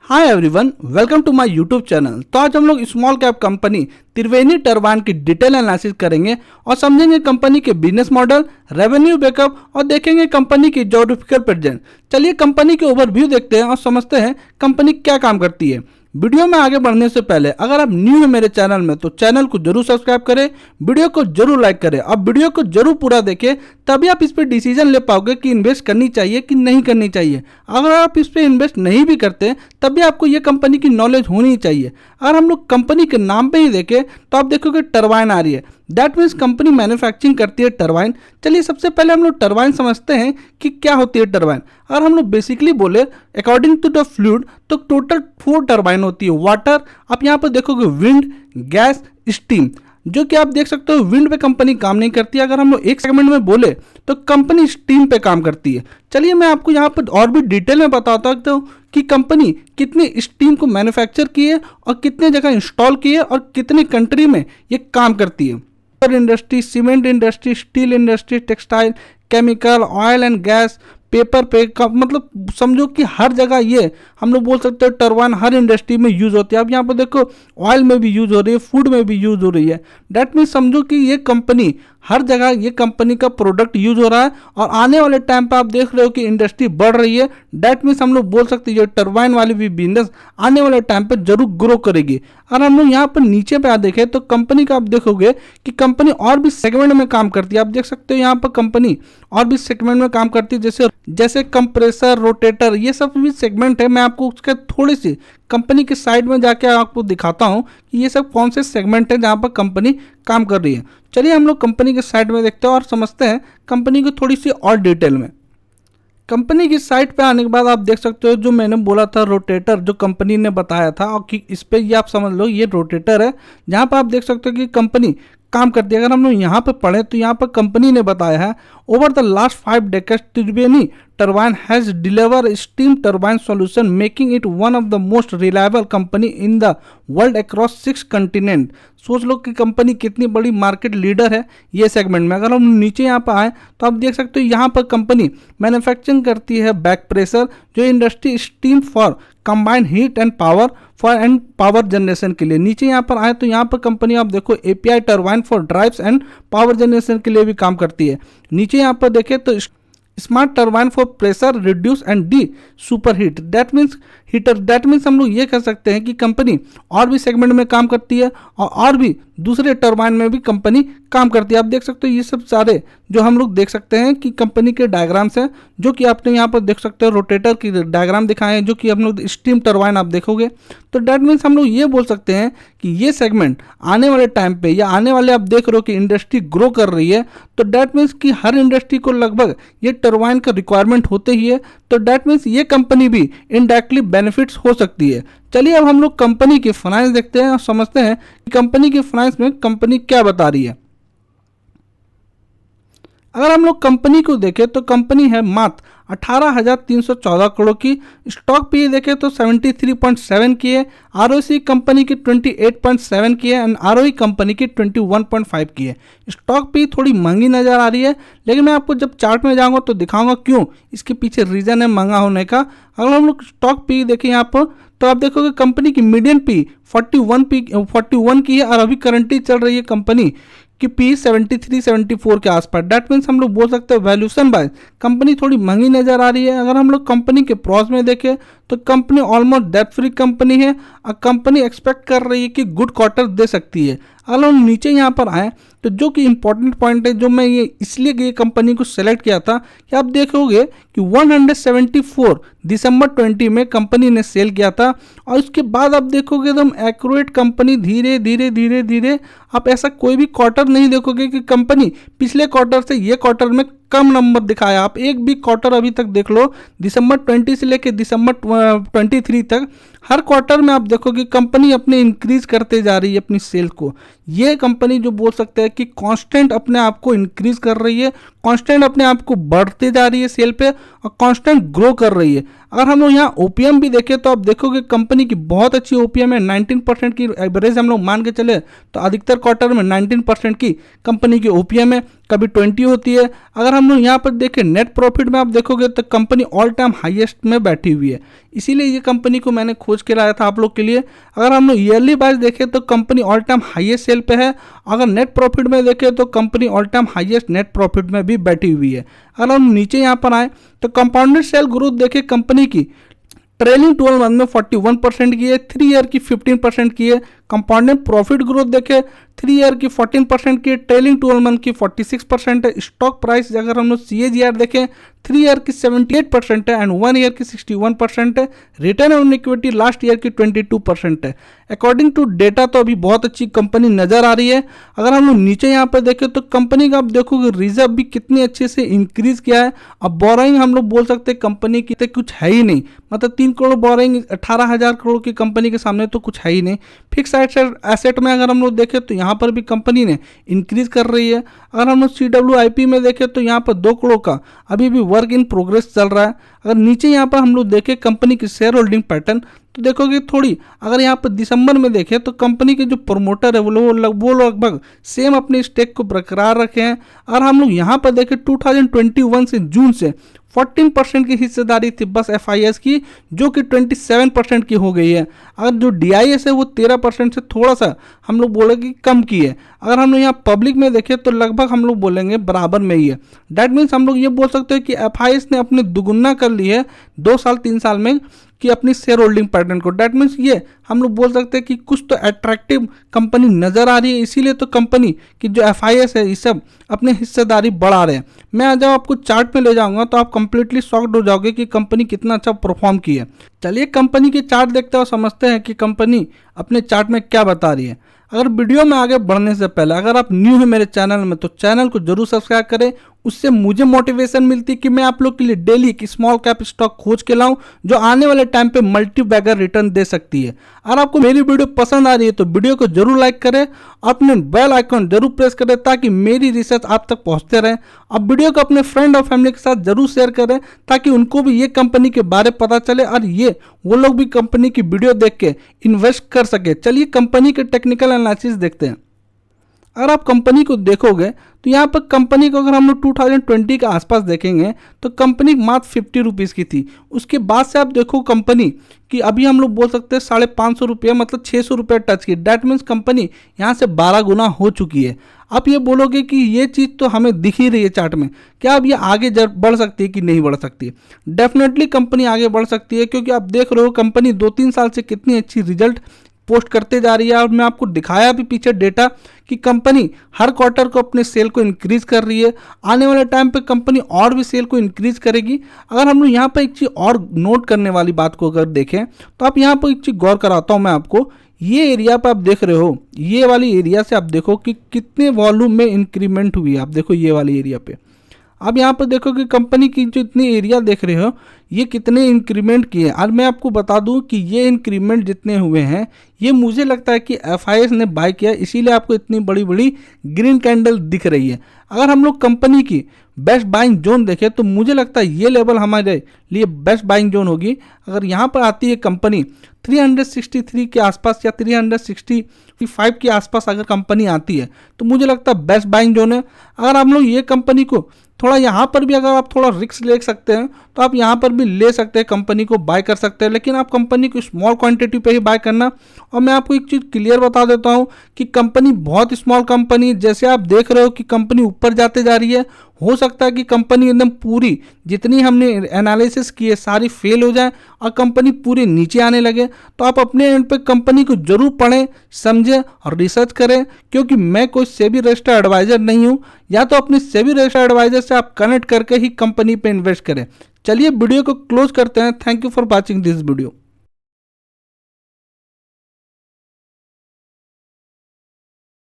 Hi everyone, welcome to my YouTube channel. तो आज हम लोग small cap company Triveni turbine की डिटेल एनालिसिस करेंगे और समझेंगे कंपनी के बिजनेस मॉडल, रेवेन्यू बैकअप और देखेंगे कंपनी की ज्योग्राफिकल प्रेजेंस। चलिए कंपनी के ओवरव्यू देखते हैं और समझते हैं कंपनी क्या काम करती है। वीडियो में आगे बढ़ने से पहले अगर आप न्यू हैं मेरे चैनल में तो चैनल को जरूर सब्सक्राइब करें, वीडियो को जरूर लाइक करें और वीडियो को जरूर पूरा देखें, तभी आप इस पर डिसीजन ले पाओगे कि इन्वेस्ट करनी चाहिए कि नहीं करनी चाहिए। अगर आप इस पर इन्वेस्ट नहीं भी करते तब भी आपको ये कंपनी की नॉलेज होनी चाहिए। अगर हम लोग कंपनी के नाम पे ही देखें तो आप देखोगे टरबाइन आ रही है, दैट मीन्स कंपनी मैन्युफैक्चरिंग करती है टरबाइन। चलिए सबसे पहले हम लोग टरबाइन समझते हैं कि क्या होती है टरबाइन। अगर हम लोग बेसिकली बोले अकॉर्डिंग टू द फ्लूइड तो टोटल 4 टरबाइन होती है। वाटर, आप यहाँ पर देखोगे विंड, गैस, स्टीम, जो कि आप देख सकते हो विंड पे कंपनी काम नहीं करती है। अगर हम लोग एक सेगमेंट में बोले तो कंपनी स्टीम पे काम करती है। चलिए मैं आपको यहाँ पर और भी डिटेल में बताता हूँ कि कंपनी कितनी स्टीम को मैन्युफैक्चर की है और कितने जगह इंस्टॉल की है और कितने कंट्री में ये काम करती है। Industry, cement industry, steel industry, textile, chemical, oil and gas, paper पे का मतलब समझो कि हर जगह ये हम लोग बोल सकते हैं टरबाइन हर इंडस्ट्री में यूज होती है। अब यहाँ पर देखो ऑयल में भी यूज हो रही है, फूड में भी यूज हो रही है। डेट मीन्स समझो कि ये कंपनी हर जगह ये कंपनी का प्रोडक्ट यूज हो रहा है और आने वाले टाइम पे आप देख रहे हो कि इंडस्ट्री बढ़ रही है। डेट मीन्स हम लोग बोल सकते हैं ये टरबाइन वाली भी बिजनेस आने वाले टाइम पे जरूर ग्रो करेगी। अगर हम लोग यहाँ पर नीचे पे आ देखें तो कंपनी का आप देखोगे कि कंपनी और भी सेगमेंट में काम करती है। आप देख सकते हो यहाँ पर कंपनी और भी सेगमेंट में काम करती है, जैसे कंप्रेसर, रोटेटर, ये सब भी सेगमेंट है। मैं आपको उसके थोड़ी सी कंपनी के साइड में जाके आपको दिखाता हूँ कि ये सब कौन से सेगमेंट है जहाँ पर कंपनी काम कर रही है। चलिए हम लोग कंपनी के साइड में देखते हैं और समझते हैं कंपनी को थोड़ी सी और डिटेल में। कंपनी की साइट पे आने के बाद आप देख सकते हो जो मैंने बोला था रोटेटर, जो कंपनी ने बताया था, और कि इस पे ये आप समझ लो ये रोटेटर है जहाँ पर आप देख सकते हो कि कंपनी काम करती है। अगर हम लोग यहाँ पे पढ़े तो यहाँ पर कंपनी ने बताया है over the last 5 decades Triveni turbine has deliver steam turbine solution making it one of the most reliable company in the world across 6 continent. सोच लो कि कंपनी कितनी बड़ी मार्केट लीडर है ये सेगमेंट में। अगर हम नीचे यहाँ पर आए तो आप देख सकते हो यहाँ पर कंपनी मैन्युफैक्चरिंग करती है बैक प्रेशर, जो industry steam for combined heat and power generation के लिए। नीचे यहाँ पर आए तो यहाँ पर कंपनी आप देखो API turbine for drives and power generation के लिए भी काम करती है। नीचे यहाँ पर देखें तो smart turbine for pressure reduce and D super heat, that means heater. That means हम लोग ये कह सकते हैं कि कंपनी और भी सेगमेंट में काम करती है और भी दूसरे टरबाइन में भी कंपनी काम करती है। आप देख सकते हो ये सब सारे जो हम लोग देख सकते हैं कि कंपनी के डायग्राम्स हैं, जो कि आपने यहाँ पर देख सकते हो रोटेटर की डायग्राम दिखाए हैं, जो कि हम लोग स्टीम टरबाइन आप देखोगे। तो डैट मीन्स हम लोग ये बोल सकते हैं कि ये सेगमेंट आने वाले टाइम पे या आने वाले आप देख रहे हो कि इंडस्ट्री ग्रो कर रही है, तो डैट मीन्स कि हर इंडस्ट्री को लगभग ये टरबाइन का रिक्वायरमेंट होते ही है। तो डैट मीन्स ये कंपनी भी इनडायरेक्टली बेनिफिट्स हो सकती है। चलिए अब हम लोग कंपनी के फाइनेंस देखते हैं और समझते हैं कि कंपनी के फाइनेंस में कंपनी क्या बता रही है। अगर हम लोग कंपनी को देखें तो कंपनी है मात्र 18,314 करोड़ की। स्टॉक पी देखें तो 73.7 की है। आरओसी कंपनी की 28.7 की है एंड आरओई कंपनी की 21.5 की है। स्टॉक पी थोड़ी महंगी नज़र आ रही है, लेकिन मैं आपको जब चार्ट में जाऊंगा तो दिखाऊंगा क्यों, इसके पीछे रीज़न है महंगा होने का। अगर हम लोग स्टॉक पी देखें यहाँ पर तो आप देखोगे कंपनी की मीडियन पी 41 की है और अभी करंटली चल रही है कंपनी कि पी 73-74 के आसपास। डैट मीन्स हम लोग बोल सकते हैं वैल्यूएशन वाइज कंपनी थोड़ी महंगी नजर आ रही है। अगर हम लोग कंपनी के प्रॉस में देखें तो company almost debt free company है और कंपनी एक्सपेक्ट कर रही है कि गुड क्वार्टर दे सकती है। अगर हम नीचे यहाँ पर आए तो जो कि इंपॉर्टेंट पॉइंट है, जो मैं ये इसलिए ये कंपनी को सेलेक्ट किया था कि आप देखोगे कि 174 दिसंबर 20 में कंपनी ने सेल किया था और उसके बाद आप देखोगे एकदम एक्यूरेट कंपनी धीरे धीरे धीरे धीरे आप ऐसा कोई भी क्वार्टर नहीं देखोगे कि कंपनी पिछले क्वार्टर से ये क्वार्टर में कम नंबर दिखाया। आप एक भी क्वार्टर अभी तक देख लो, दिसंबर 20 से लेकर दिसंबर 23 तक हर क्वार्टर में आप देखोगे कंपनी अपने इंक्रीज करते जा रही है अपनी सेल को। ये कंपनी जो बोल सकते हैं कि कांस्टेंट अपने आप को इंक्रीज कर रही है, कांस्टेंट अपने आप को बढ़ते जा रही है सेल पे और कांस्टेंट ग्रो कर रही है। अगर हम लोग यहाँ ओपीएम भी देखें तो आप देखोगे कंपनी की बहुत अच्छी ओपीएम है, 19% की एवरेज हम लोग मान के चले तो अधिकतर क्वार्टर में 19% की कंपनी की ओपीएम है, कभी 20 होती है। अगर हम लोग यहाँ पर देखें नेट प्रॉफिट में आप देखोगे तो कंपनी ऑल टाइम हाईएस्ट में बैठी हुई है, इसीलिए ये कंपनी को मैंने खोज के लाया था आप लोग के लिए। अगर हम लोग ईयरली वाइज देखें तो company all time highest sale पे है। अगर नेट प्रॉफिट में देखें तो company all time highest net profit में भी बैठी हुई है। अगर हम नीचे यहाँ पर आए तो कंपाउंडेड सेल ग्रोथ देखें कंपनी की ट्रेलिंग 12 मंथ में 41% की है, 3 ईयर की 15% की है। कंपाउंडेड प्रॉफिट ग्रोथ देखें 3 ईयर की 14% की है, ट्रेलिंग 12 मंथ की 46% है। स्टॉक प्राइस अगर हम लोग CAGR देखें 3 ईयर की 78% है एंड 1 ईयर की 61% है। Return on equity last year की 22% है। अकॉर्डिंग टू डेटा तो अभी बहुत अच्छी कंपनी नजर आ रही है। अगर हम लोग नीचे यहाँ पर देखें तो कंपनी का आप देखोगे रिजर्व भी कितने अच्छे से इंक्रीज किया है। अब बोरोइंग हम लोग बोल सकते हैं कंपनी की तो कुछ है ही नहीं, मतलब 3 करोड़ बोरोइंग 18,000 करोड़ की कंपनी के सामने तो कुछ है ही नहीं। फिक्स एसेट में अगर हम लोग देखें तो यहाँ पर भी कंपनी ने इंक्रीज कर रही है। अगर हम लोग CWIP में देखें तो यहाँ पर 2 करोड़ का अभी भी वर्क इन प्रोग्रेस चल रहा है। अगर नीचे यहाँ पर हम लोग देखें कंपनी की शेयर होल्डिंग पैटर्न तो देखोगे थोड़ी, अगर यहाँ पर दिसंबर में देखें तो कंपनी के जो प्रमोटर है वो लगभग सेम अपने स्टेक को बरकरार रखे हैं। अगर हम लोग यहाँ पर देखें 2021 से जून से 14% की हिस्सेदारी थी बस FIS की, जो कि 27% की हो गई है। अगर जो DIS है वो 13% से थोड़ा सा हम लोग बोलेंगे कम की है। अगर हम लोग यहाँ पब्लिक में देखें तो लगभग हम लोग बोलेंगे बराबर में ही है। डैट मीन्स हम लोग ये बोल सकते हैं कि FIS ने अपने दुगुना कर ली है 2 साल 3 साल में कि अपनी शेयर होल्डिंग पैटर्न को। डैट मीन्स ये हम लोग बोल सकते हैं कि कुछ तो अट्रैक्टिव कंपनी नजर आ रही है, इसीलिए तो कंपनी की जो FIS है ये सब अपने हिस्सेदारी बढ़ा रहे हैं। मैं जब आपको चार्ट में ले जाऊंगा तो आप कंप्लीटली शॉक्ड हो जाओगे कि कंपनी कितना अच्छा परफॉर्म की है। चलिए कंपनी के चार्ट देखते हैं और समझते हैं कि कंपनी अपने चार्ट में क्या बता रही है। अगर वीडियो में आगे बढ़ने से पहले अगर आप न्यू हैं मेरे चैनल में तो चैनल को जरूर सब्सक्राइब करें, उससे मुझे मोटिवेशन मिलती है कि मैं आप लोग के लिए डेली एक स्मॉल कैप स्टॉक खोज के लाऊं जो आने वाले टाइम पे मल्टी बैगर रिटर्न दे सकती है। अगर आपको मेरी वीडियो पसंद आ रही है तो वीडियो को जरूर लाइक करें, अपने बेल आइकन जरूर प्रेस करें ताकि मेरी रिसर्च आप तक पहुंचते रहे। अब वीडियो को अपने फ्रेंड और फैमिली के साथ जरूर शेयर करें ताकि उनको भी ये कंपनी के बारे में पता चले और ये वो लोग भी कंपनी की वीडियो देख के इन्वेस्ट कर सके। चलिए कंपनी के टेक्निकल एनालिसिस देखते हैं। अगर आप कंपनी को देखोगे तो यहाँ पर कंपनी को अगर हम लोग 2020 के आसपास देखेंगे तो कंपनी मात्र 50 रुपीज़ की थी। उसके बाद से आप देखो कंपनी कि अभी हम लोग बोल सकते हैं 550 रुपये मतलब 600 रुपये टच की। डैट मीन्स कंपनी यहाँ से 12 गुना हो चुकी है। आप ये बोलोगे कि ये चीज़ तो हमें दिख ही रही है चार्ट में, क्या अब ये आगे बढ़ सकती है कि नहीं बढ़ सकती है? डेफिनेटली कंपनी आगे बढ़ सकती है, क्योंकि आप देख रहे हो कंपनी 2-3 साल से कितनी अच्छी रिजल्ट पोस्ट करते जा रही है। और मैं आपको दिखाया भी पीछे डेटा कि कंपनी हर क्वार्टर को अपने सेल को इंक्रीज कर रही है। आने वाले टाइम पे कंपनी और भी सेल को इंक्रीज करेगी। अगर हम लोग यहाँ पर एक चीज़ और नोट करने वाली बात को अगर देखें तो आप यहाँ पर एक चीज़ गौर कराता हूँ मैं आपको। ये एरिया पर आप देख रहे हो, ये वाली एरिया से आप देखो कि कितने वॉल्यूम में इंक्रीमेंट हुई है। आप देखो ये वाली एरिया पे, आप यहाँ पर देखो कि कंपनी की जो इतनी एरिया देख रहे हो ये कितने इंक्रीमेंट किए। और मैं आपको बता दूं कि ये इंक्रीमेंट जितने हुए हैं ये मुझे लगता है कि FIS ने बाय किया, इसीलिए आपको इतनी बड़ी बड़ी ग्रीन कैंडल दिख रही है। अगर हम लोग कंपनी की बेस्ट बाइंग जोन देखें तो मुझे लगता है ये लेवल हमारे लिए बेस्ट बाइंग जोन होगी। अगर यहाँ पर आती है कंपनी 363 के आसपास या 365 के आसपास अगर कंपनी आती है तो मुझे लगता है बेस्ट बाइंग जोन है। अगर हम लोग ये कंपनी को थोड़ा यहाँ पर भी अगर आप थोड़ा रिस्क ले सकते हैं तो आप यहाँ पर भी ले सकते हैं, कंपनी को बाय कर सकते हैं, लेकिन आप कंपनी को स्मॉल क्वांटिटी पे ही बाय करना। और मैं आपको एक चीज़ क्लियर बता देता हूँ कि कंपनी बहुत स्मॉल कंपनी, जैसे आप देख रहे हो कि कंपनी ऊपर जाते जा रही है, हो सकता है कि कंपनी एकदम पूरी जितनी हमने एनालिसिस की है सारी फेल हो जाए और कंपनी पूरी नीचे आने लगे। तो आप अपने एंड पे कंपनी को जरूर पढ़ें, समझें और रिसर्च करें, क्योंकि मैं कोई सेबी रजिस्टर्ड एडवाइजर नहीं हूँ। या तो अपने सेबी रजिस्टर्ड एडवाइजर से आप कनेक्ट करके ही कंपनी पे इन्वेस्ट करें। चलिए वीडियो को क्लोज करते हैं। Thank you for watching this video.